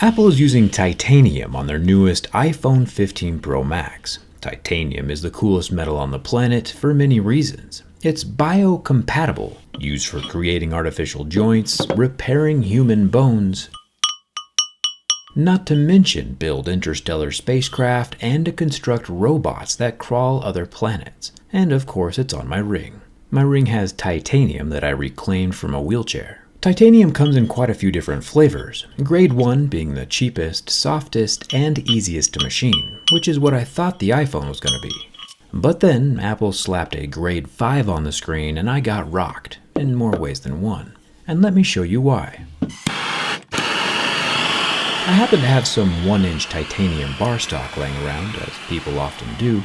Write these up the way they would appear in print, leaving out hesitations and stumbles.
Apple is using titanium on their newest iPhone 15 Pro Max. Titanium is the coolest metal on the planet for many reasons. It's biocompatible, used for creating artificial joints, repairing human bones, not to mention build interstellar spacecraft and to construct robots that crawl other planets. And of course, it's on my ring. My ring has titanium that I reclaimed from a wheelchair. Titanium comes in quite a few different flavors, grade 1 being the cheapest, softest, and easiest to machine, which is what I thought the iPhone was going to be. But then Apple slapped a grade 5 on the screen and I got rocked, in more ways than one. And let me show you why. I happen to have some 1-inch titanium bar stock laying around, as people often do.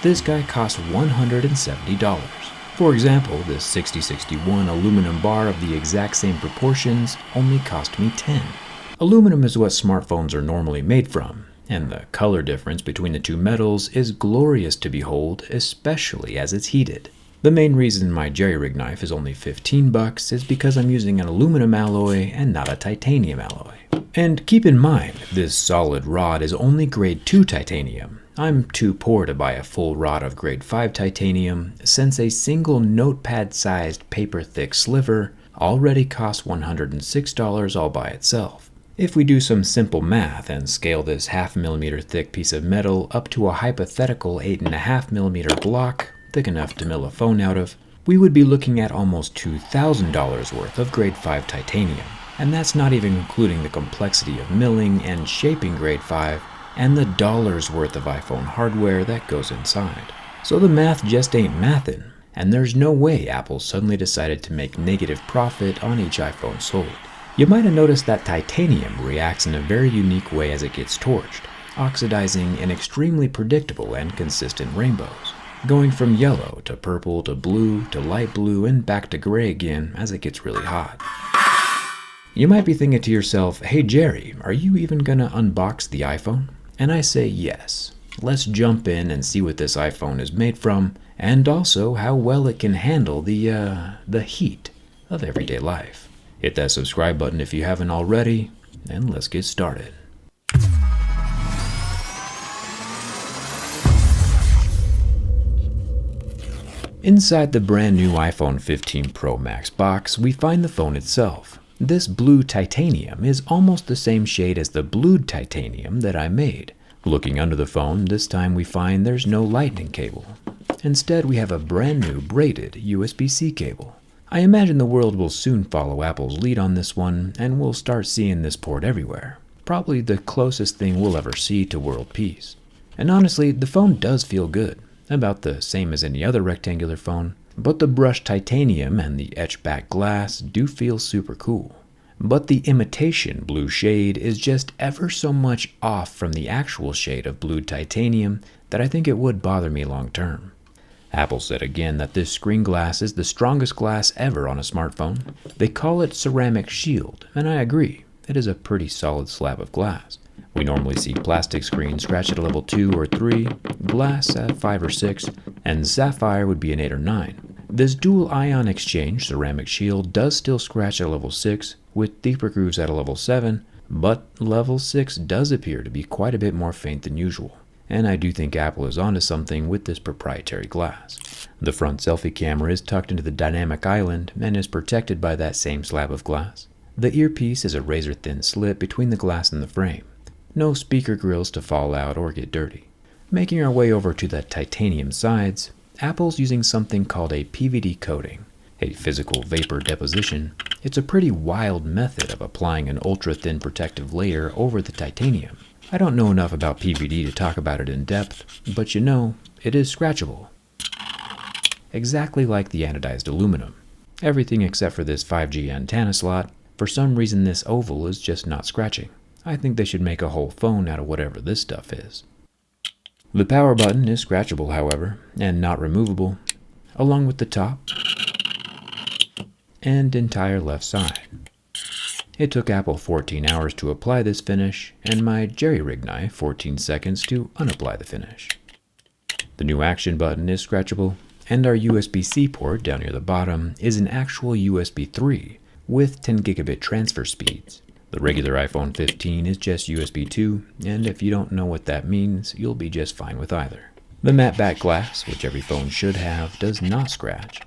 This guy costs $170. For example, this 6061 aluminum bar of the exact same proportions only cost me $10. Aluminum is what smartphones are normally made from, and the color difference between the two metals is glorious to behold, especially as it's heated. The main reason my jerry-rig knife is only $15 is because I'm using an aluminum alloy and not a titanium alloy. And keep in mind, this solid rod is only grade 2 titanium. I'm too poor to buy a full rod of grade 5 titanium, since a single notepad-sized paper-thick sliver already costs $106 all by itself. If we do some simple math and scale this 0.5 millimeter thick piece of metal up to a hypothetical 8.5 millimeter block, thick enough to mill a phone out of, we would be looking at almost $2,000 worth of grade 5 titanium. And that's not even including the complexity of milling and shaping grade 5 and the dollars worth of iPhone hardware that goes inside. So the math just ain't mathin', and there's no way Apple suddenly decided to make negative profit on each iPhone sold. You might have noticed that titanium reacts in a very unique way as it gets torched, oxidizing in extremely predictable and consistent rainbows, going from yellow to purple to blue to light blue and back to gray again as it gets really hot. You might be thinking to yourself, hey Jerry, are you even gonna unbox the iPhone? And I say yes. Let's jump in and see what this iPhone is made from, and also how well it can handle the heat of everyday life. Hit that subscribe button if you haven't already, and let's get started. Inside the brand new iPhone 15 Pro Max box, we find the phone itself. This blue titanium is almost the same shade as the blued titanium that I made. Looking under the phone, this time we find there's no lightning cable. Instead, we have a brand new braided USB-C cable. I imagine the world will soon follow Apple's lead on this one, and we'll start seeing this port everywhere. Probably the closest thing we'll ever see to world peace. And honestly, the phone does feel good, about the same as any other rectangular phone. But the brushed titanium and the etched back glass do feel super cool. But the imitation blue shade is just ever so much off from the actual shade of blued titanium that I think it would bother me long term. Apple said again that this screen glass is the strongest glass ever on a smartphone. They call it ceramic shield, and I agree, it is a pretty solid slab of glass. We normally see plastic screens scratch at a level 2 or 3, glass at 5 or 6, and sapphire would be an 8 or 9. This dual ion exchange ceramic shield does still scratch at a level 6, with deeper grooves at a level 7, but level 6 does appear to be quite a bit more faint than usual. And I do think Apple is onto something with this proprietary glass. The front selfie camera is tucked into the dynamic island and is protected by that same slab of glass. The earpiece is a razor-thin slit between the glass and the frame. No speaker grills to fall out or get dirty. Making our way over to the titanium sides, Apple's using something called a PVD coating, a physical vapor deposition. It's a pretty wild method of applying an ultra-thin protective layer over the titanium. I don't know enough about PVD to talk about it in depth, but you know, it is scratchable. Exactly like the anodized aluminum. Everything except for this 5G antenna slot. For some reason this oval is just not scratching. I think they should make a whole phone out of whatever this stuff is. The power button is scratchable, however, and not removable, along with the top and entire left side. It took Apple 14 hours to apply this finish, and my jerry-rig knife 14 seconds to unapply the finish. The new action button is scratchable, and our USB-C port down near the bottom is an actual USB 3 with 10 gigabit transfer speeds. The regular iPhone 15 is just USB 2, and if you don't know what that means, you'll be just fine with either. The matte back glass, which every phone should have, does not scratch.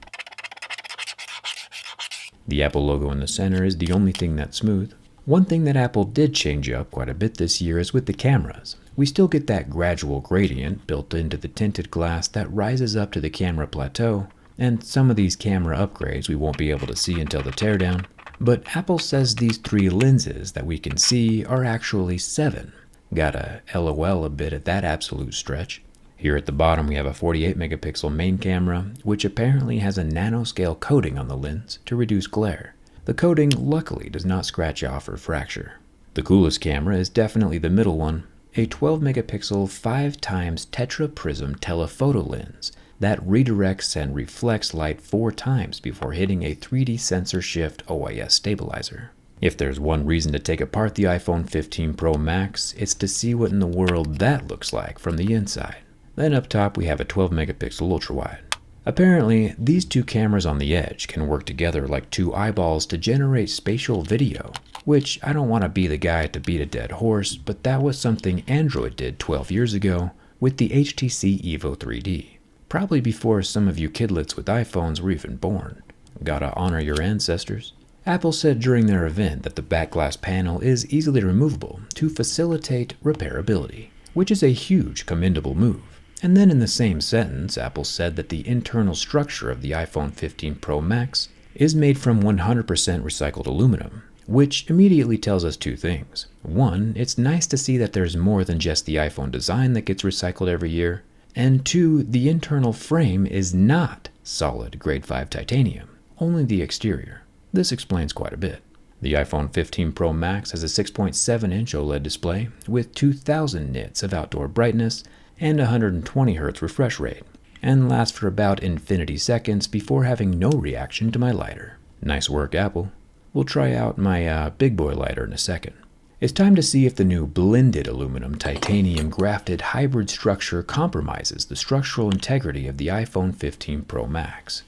The Apple logo in the center is the only thing that's smooth. One thing that Apple did change up quite a bit this year is with the cameras. We still get that gradual gradient built into the tinted glass that rises up to the camera plateau, and some of these camera upgrades we won't be able to see until the teardown. But Apple says these 3 lenses that we can see are actually 7. Gotta LOL a bit at that absolute stretch. Here at the bottom we have a 48 megapixel main camera, which apparently has a nanoscale coating on the lens to reduce glare. The coating luckily does not scratch off or fracture. The coolest camera is definitely the middle one, a 12 megapixel 5x tetra prism telephoto lens that redirects and reflects light 4 times before hitting a 3D sensor shift OIS stabilizer. If there's one reason to take apart the iPhone 15 Pro Max, it's to see what in the world that looks like from the inside. Then up top we have a 12 megapixel ultrawide. Apparently, these 2 cameras on the edge can work together like 2 eyeballs to generate spatial video, which I don't want to be the guy to beat a dead horse, but that was something Android did 12 years ago with the HTC Evo 3D. Probably before some of you kidlets with iPhones were even born. Gotta honor your ancestors. Apple said during their event that the back glass panel is easily removable to facilitate repairability, which is a huge commendable move. And then in the same sentence, Apple said that the internal structure of the iPhone 15 Pro Max is made from 100% recycled aluminum, which immediately tells us 2 things. 1, it's nice to see that there's more than just the iPhone design that gets recycled every year. And 2, the internal frame is not solid grade 5 titanium, only the exterior. This explains quite a bit. The iPhone 15 Pro Max has a 6.7-inch OLED display with 2000 nits of outdoor brightness and 120 Hz refresh rate, and lasts for about infinity seconds before having no reaction to my lighter. Nice work, Apple. We'll try out my big boy lighter in a second. It's time to see if the new blended aluminum titanium grafted hybrid structure compromises the structural integrity of the iPhone 15 Pro Max.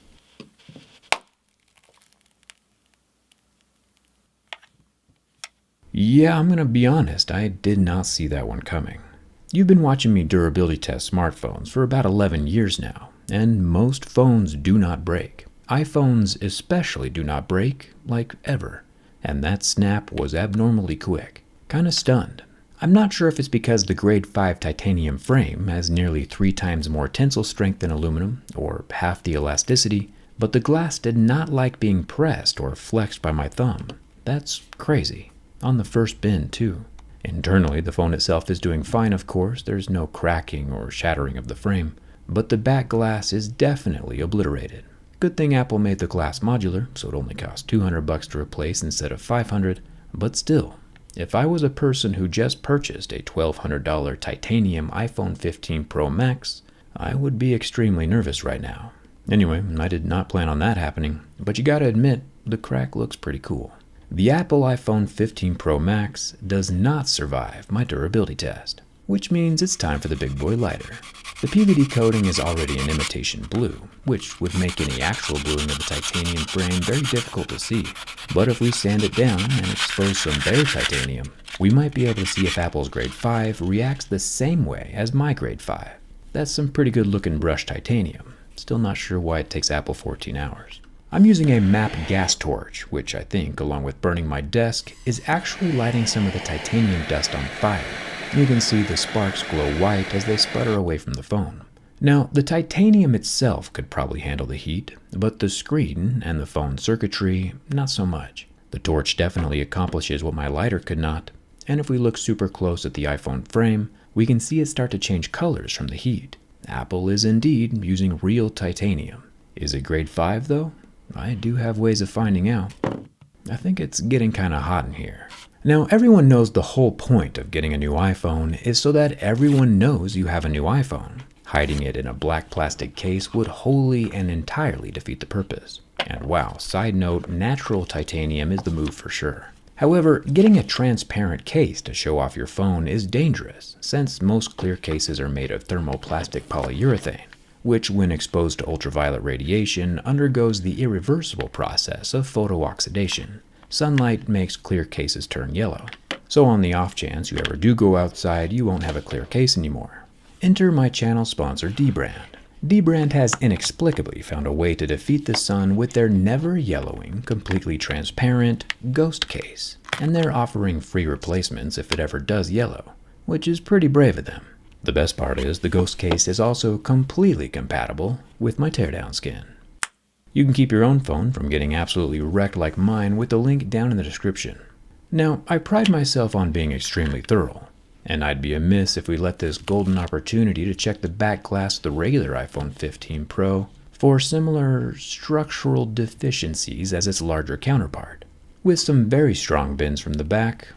Yeah, I'm gonna be honest, I did not see that one coming. You've been watching me durability test smartphones for about 11 years now, and most phones do not break. iPhones especially do not break, like ever. And that snap was abnormally quick. Kinda stunned. I'm not sure if it's because the grade 5 titanium frame has nearly 3 times more tensile strength than aluminum, or half the elasticity, but the glass did not like being pressed or flexed by my thumb. That's crazy. On the first bend, too. Internally, the phone itself is doing fine, of course. There's no cracking or shattering of the frame, but the back glass is definitely obliterated. Good thing Apple made the glass modular, so it only cost $200 to replace instead of $500, but still, if I was a person who just purchased a $1,200 titanium iPhone 15 Pro Max, I would be extremely nervous right now. Anyway, I did not plan on that happening, but you gotta admit, the crack looks pretty cool. The Apple iPhone 15 Pro Max does not survive my durability test, which means it's time for the big boy lighter. The PVD coating is already an imitation blue, which would make any actual bluing of the titanium frame very difficult to see. But if we sand it down and expose some bare titanium, we might be able to see if Apple's grade 5 reacts the same way as my grade 5. That's some pretty good looking brushed titanium. Still not sure why it takes Apple 14 hours. I'm using a MAP gas torch, which I think, along with burning my desk, is actually lighting some of the titanium dust on fire. You can see the sparks glow white as they sputter away from the phone. Now, the titanium itself could probably handle the heat, but the screen and the phone circuitry, not so much. The torch definitely accomplishes what my lighter could not, and if we look super close at the iPhone frame, we can see it start to change colors from the heat. Apple is indeed using real titanium. Is it grade 5 though? I do have ways of finding out. I think it's getting kinda hot in here. Now, everyone knows the whole point of getting a new iPhone is so that everyone knows you have a new iPhone. Hiding it in a black plastic case would wholly and entirely defeat the purpose. And wow, side note, natural titanium is the move for sure. However, getting a transparent case to show off your phone is dangerous, since most clear cases are made of thermoplastic polyurethane, which when exposed to ultraviolet radiation undergoes the irreversible process of photooxidation. Sunlight makes clear cases turn yellow. So on the off chance you ever do go outside, you won't have a clear case anymore. Enter my channel sponsor, dbrand. dbrand has inexplicably found a way to defeat the sun with their never yellowing, completely transparent ghost case. And they're offering free replacements if it ever does yellow, which is pretty brave of them. The best part is the ghost case is also completely compatible with my teardown skin. You can keep your own phone from getting absolutely wrecked like mine with the link down in the description. Now, I pride myself on being extremely thorough, and I'd be amiss if we let this golden opportunity to check the back glass of the regular iPhone 15 Pro for similar structural deficiencies as its larger counterpart. With some very strong bends from the back,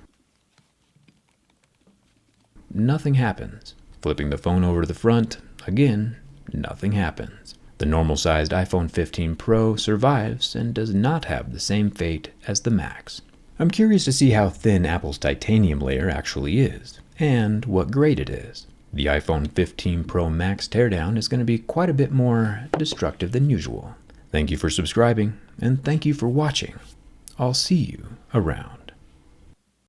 nothing happens. Flipping the phone over to the front, again, nothing happens. The normal-sized iPhone 15 Pro survives and does not have the same fate as the Max. I'm curious to see how thin Apple's titanium layer actually is, and what grade it is. The iPhone 15 Pro Max teardown is going to be quite a bit more destructive than usual. Thank you for subscribing, and thank you for watching. I'll see you around.